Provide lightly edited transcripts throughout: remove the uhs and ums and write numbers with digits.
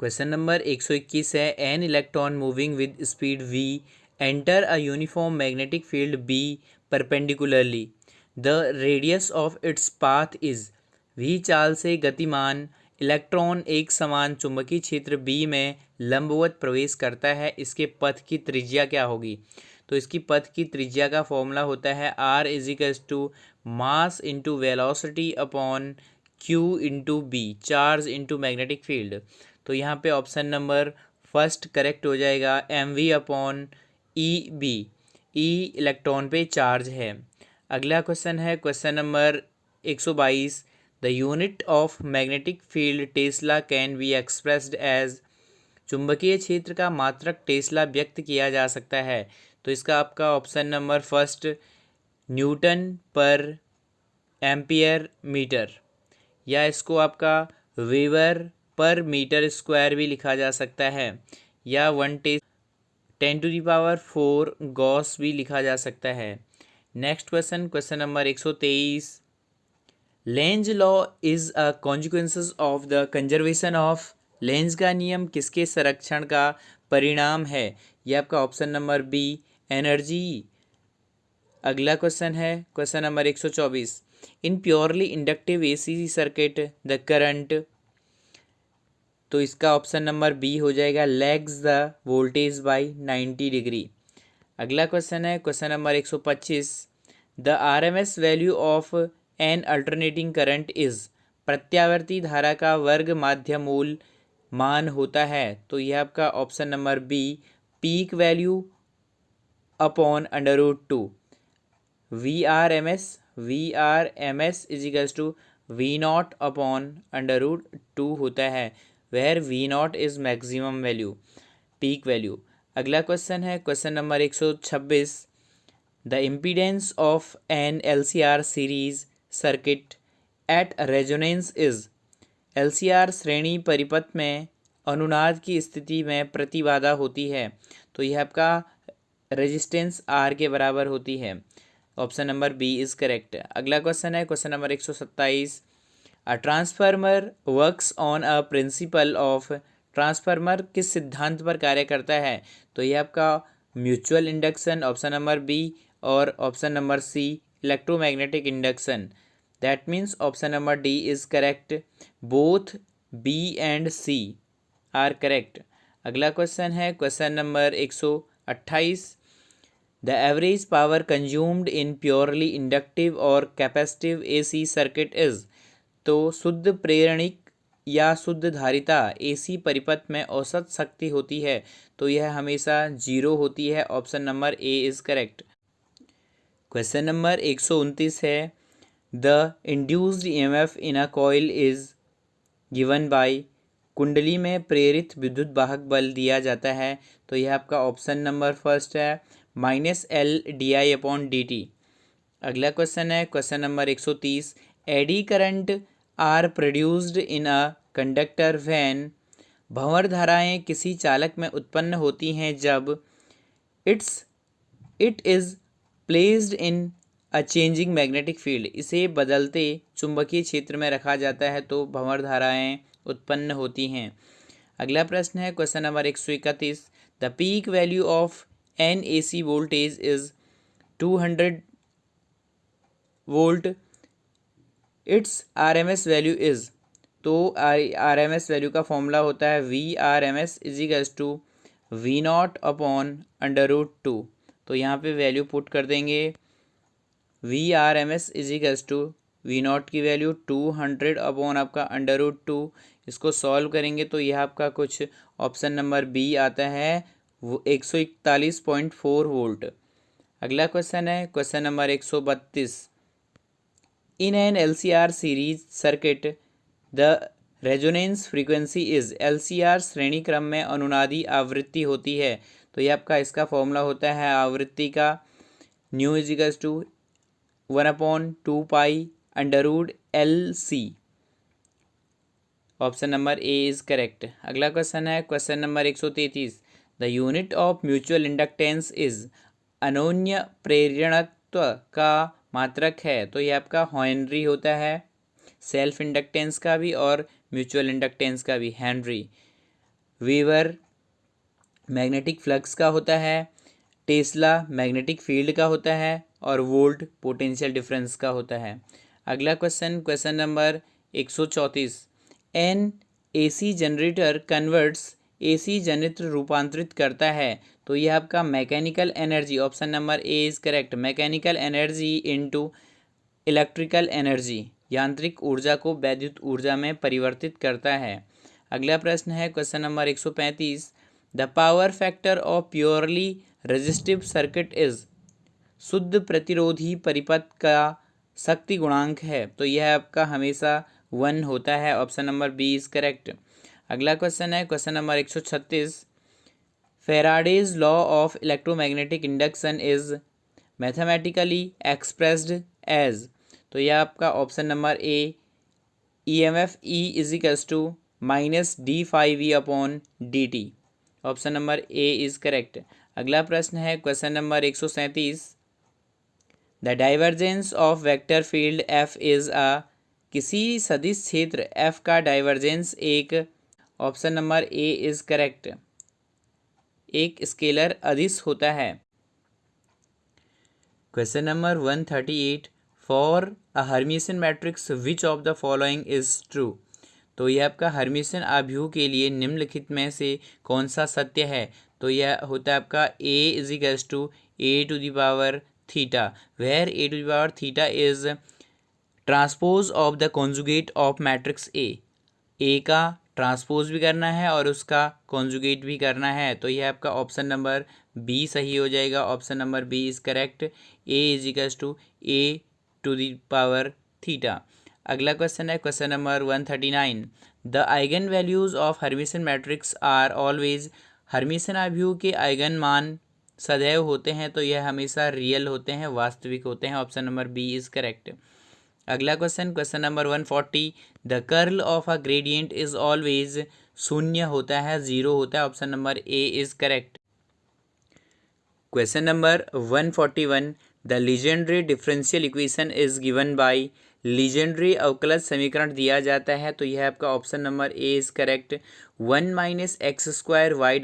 Question number 121 है, an electron moving with speed v enter a uniform magnetic field b perpendicularly, the radius of its path is. v चाल से गतिमान electron एक समान चुंबकीय क्षेत्र b में लंबवत प्रवेश करता है, इसके पथ की त्रिज्या क्या होगी? तो इसकी पथ की त्रिज्या का फॉर्मूला होता है r equals to mass into velocity upon q into B, charge into magnetic field. तो यहाँ पे ऑप्शन नंबर फर्स्ट करेक्ट हो जाएगा, M V upon E B. E electron पे चार्ज है। अगला क्वेश्चन है question number 122, the unit of magnetic field tesla can be expressed as. चुंबकीय क्षेत्र का मात्रक टेस्ला व्यक्त किया जा सकता है। तो इसका आपका ऑप्शन नंबर फर्स्ट न्यूटन पर एम्पियर मीटर, या इसको आपका वेबर पर मीटर स्क्वायर भी लिखा जा सकता है, या 10⁴ गॉस भी लिखा जा सकता है। Next question, question number 123, Lenz law is a consequence of the conservation of. Lenz का नियम किसके संरक्षण का परिणाम है? यह आपका ऑप्शन नंबर बी एनर्जी। अगला क्वेश्चन है question number 124, in purely inductive AC circuit the current. तो इसका ऑप्शन नंबर बी हो जाएगा, lags the voltage by 90 degree. अगला क्वेश्चन है question number 125, the RMS value of an alternating current is. प्रत्यावर्ती धारा का वर्ग माध्य मूल मान होता है। तो यह आपका option number B peak value upon √2। V R M S equals to V not upon √2 होता है, where V not is maximum value, peak value. अगला क्वेश्चन है question number 126, the impedance of an LCR series circuit at resonance is. LCR श्रेणी परिपथ में अनुनाद की स्थिति में प्रतिबाधा होती है। तो यह आपका रेजिस्टेंस आर के बराबर होती है। Option number B is correct. अगला क्वेश्चन है question number 127, a transformer works on a principle of. Transformer किस सिद्धांत पर कार्य करता है? तो यह आपका mutual induction, option number B, और option number C electromagnetic induction. That means option number D is correct, both B and C are correct. अगला क्वेश्चन है question number 128, the average power consumed in purely inductive और capacitive AC circuit is. तो शुद्ध प्रेरणिक या शुद्ध धारिता AC परिपथ में औसत शक्ति होती है। तो यह हमेशा 0 होती है। Option number A is correct. Question number 129 है, the induced EMF in a coil is given bye. कुंडली में प्रेरित विद्युत वाहक बल दिया जाता है। तो यह आपका ऑप्शन नंबर फर्स्ट है, -L/di/dt। अगला क्वेश्चन है question number 130, eddy current are produced in a conductor when. भंवर धाराएं किसी चालक में उत्पन्न होती हैं जब it is placed in a changing magnetic field. इसे बदलते चुंबकीय क्षेत्र में रखा जाता है तो भंवर धाराएं उत्पन्न होती हैं। अगला प्रश्न है question number 131, the peak value of an AC voltage is 200 volt, its RMS value is. तो आरएमएस वैल्यू का फॉर्मूला होता है VRMS equals to V not upon √2। तो यहाँ पे वैल्यू पुट कर देंगे, VRMS equals to V not की वैल्यू 200 अपॉन आपका √2। इसको सॉल्व करेंगे तो यह आपका कुछ ऑप्शन नंबर बी आता है, वो 141.4 वोल्ट। अगला क्वेश्चन है question number 132, in an LCR series circuit the resonance frequency is. LCR श्रेणी क्रम में अनुनादी आवृत्ति होती है। तो ये आपका इसका फॉर्मूला होता है आवृत्ति का, nu equals to 1/2π√LC। Option number A is correct. अगला क्वेश्चन है question number 133, the unit of mutual inductance is. अनोन्य प्रेरणत्व का मात्रक है। तो ये आपका हेनरी होता है, सेल्फ इंडक्टेंस का भी और म्यूचुअल इंडक्टेंस का भी हेनरी। वेबर मैग्नेटिक फ्लक्स का होता है, टेस्ला मैग्नेटिक फील्ड का होता है और वोल्ट पोटेंशियल डिफरेंस का होता है। अगला question number 134। N AC generator converts, AC generator रूपांतरित करता है, तो यह आपका mechanical energy, option number A is correct, mechanical energy into electrical energy, यांत्रिक ऊर्जा को वैद्युत ऊर्जा में परिवर्तित करता है। अगला प्रश्न है question number 135। The power factor of purely resistive circuit is, शुद्ध प्रतिरोधी परिपथ का शक्ति गुणांक है, तो यह आपका हमेशा 1 होता है, option number B is correct. अगला क्वेश्चन है question number 136। Faraday's law of electromagnetic induction is mathematically expressed as, तो यह आपका option number A, EMF E equals to -d∅V/dt, option number A is correct. अगला प्रश्न है question number 137। The divergence of vector field F is a, किसी सदिश क्षेत्र F का डाइवर्जेंस एक, option number A is correct, एक स्केलर अदिश होता है। Question number 138। For a Hermitian matrix which of the following is true, तो यह आपका हर्मिशन आव्यूह के लिए निम्नलिखित में से कौन सा सत्य है, तो यह होता है आपका A equals to a⁻θ, where a⁻θ is transpose of the conjugate of matrix A का ट्रांसपोज भी करना है और उसका कॉन्जुगेट भी करना है, तो यह आपका ऑप्शन नंबर बी सही हो जाएगा, option number B is correct, A equals to a⁻θ। अगला क्वेश्चन है question number 139। The eigen values of Hermitian matrix are always, Hermitian आव्यूह के आइगन मान सदैव होते हैं, तो यह हमेशा रियल होते हैं, वास्तविक होते हैं, option number B is correct. अगला question number 140। The curl of a gradient is always, शून्य होता है, 0 होता है, option number A is correct. Question number 141। The Legendre differential equation is given by, Legendre अवकलज समीकरण दिया जाता है, तो यह आपका option number A is correct. 1 - x² y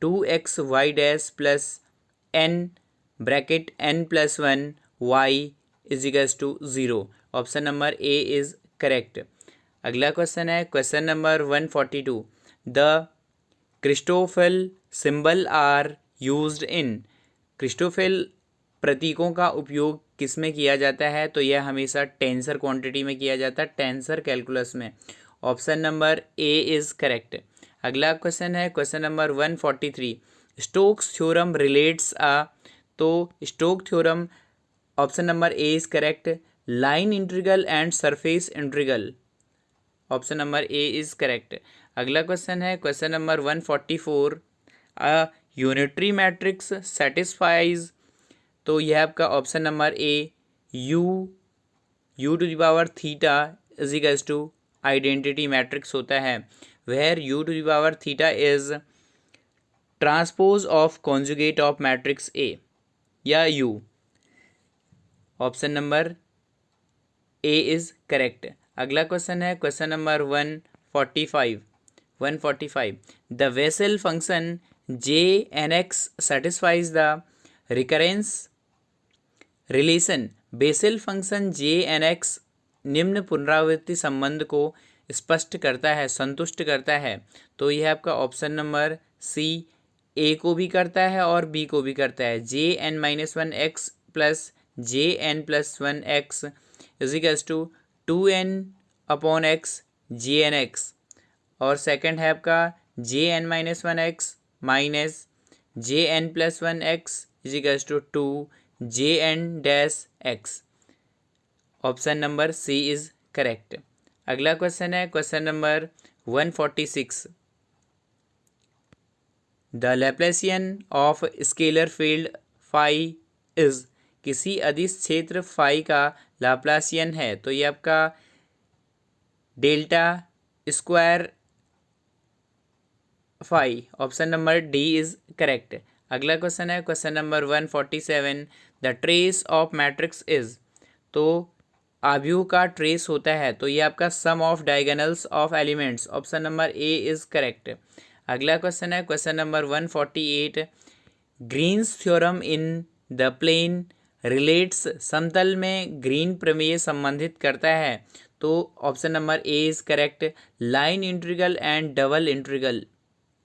-2xy plus n bracket n+1 y equals to 0, option number A is correct. अगला question है question number 142। The Christoffel symbol are used in, Christoffel प्रतीकों का उपयोग किस में किया जाता है, तो यह हमेशा टेंसर क्वांटिटी में किया जाता है, टेंसर कैलकुलस में, option number A is correct. अगला क्वेश्चन है question number 143। Stokes theorem relates a, तो Stoke theorem, option number A is correct, line integral and surface integral, option number A is correct. अगला question है question number 144। A unitary matrix satisfies, तो यह आपका option number A, u⁻θ equals to identity matrix होता है, where u⁻θ is transpose of conjugate of matrix ए या u, option number A is correct. अगला question है question number 145। The vessel function Jnx satisfies the recurrence relation, Bessel function Jnx निम्न पुनरावृत्ति संबंध को स्पष्ट करता है, संतुष्ट करता है, तो यह आपका ऑप्शन नंबर सी, ए को भी करता है और बी को भी करता है। Jn-1x plus Jn+1x equals to 2n/x Jnx, और सेकंड है आपका Jn-1x minus Jn+1x equals to 2Jn-x, option number C is correct. अगला क्वेश्चन है question number 146। The Laplacian of scalar field phi is, किसी अदिश क्षेत्र फाई का लाप्लासियन है, तो ये आपका delta phi, option number D is correct. अगला क्वेश्चन है question number 147। The trace of matrix is, तो आव्यूह का ट्रेस होता है, तो ये आपका sum of diagonals of elements, option number A is correct. अगला क्वेश्चन है question number 148, Green's theorem in the plane relates, समतल में ग्रीन प्रमेय संबंधित करता है, तो option number A is correct. Line integral and double integral,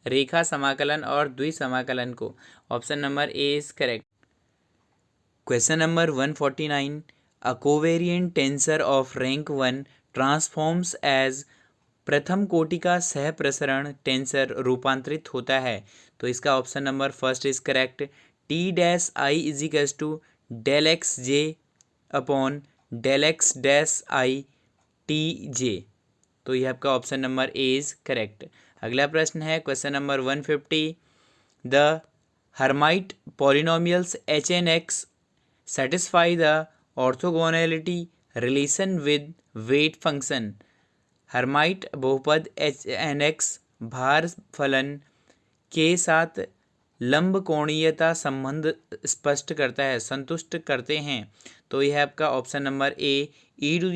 रेखा समाकलन और द्विसमाकलन को, option number A is correct. Question number 149, a covariant tensor of rank 1 transforms as, प्रथम कोटि का सहप्रसरण टेंसर रूपांतरित होता है, तो इसका option number first is correct. T dash I equals to del X J upon del X dash I T J, तो यह आपका option number A is correct. अगला प्रश्न है question number 150, the Hermite polynomials H N X satisfy the orthogonality relation with weight function, Hermite बहुपद H N X भार फलन के साथ लंब कोणीयता संबंध स्पष्ट करता है, संतुष्ट करते हैं, तो यह आपका option number A E to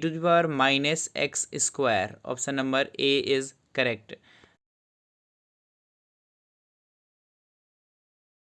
the power minus X square, option number A is correct.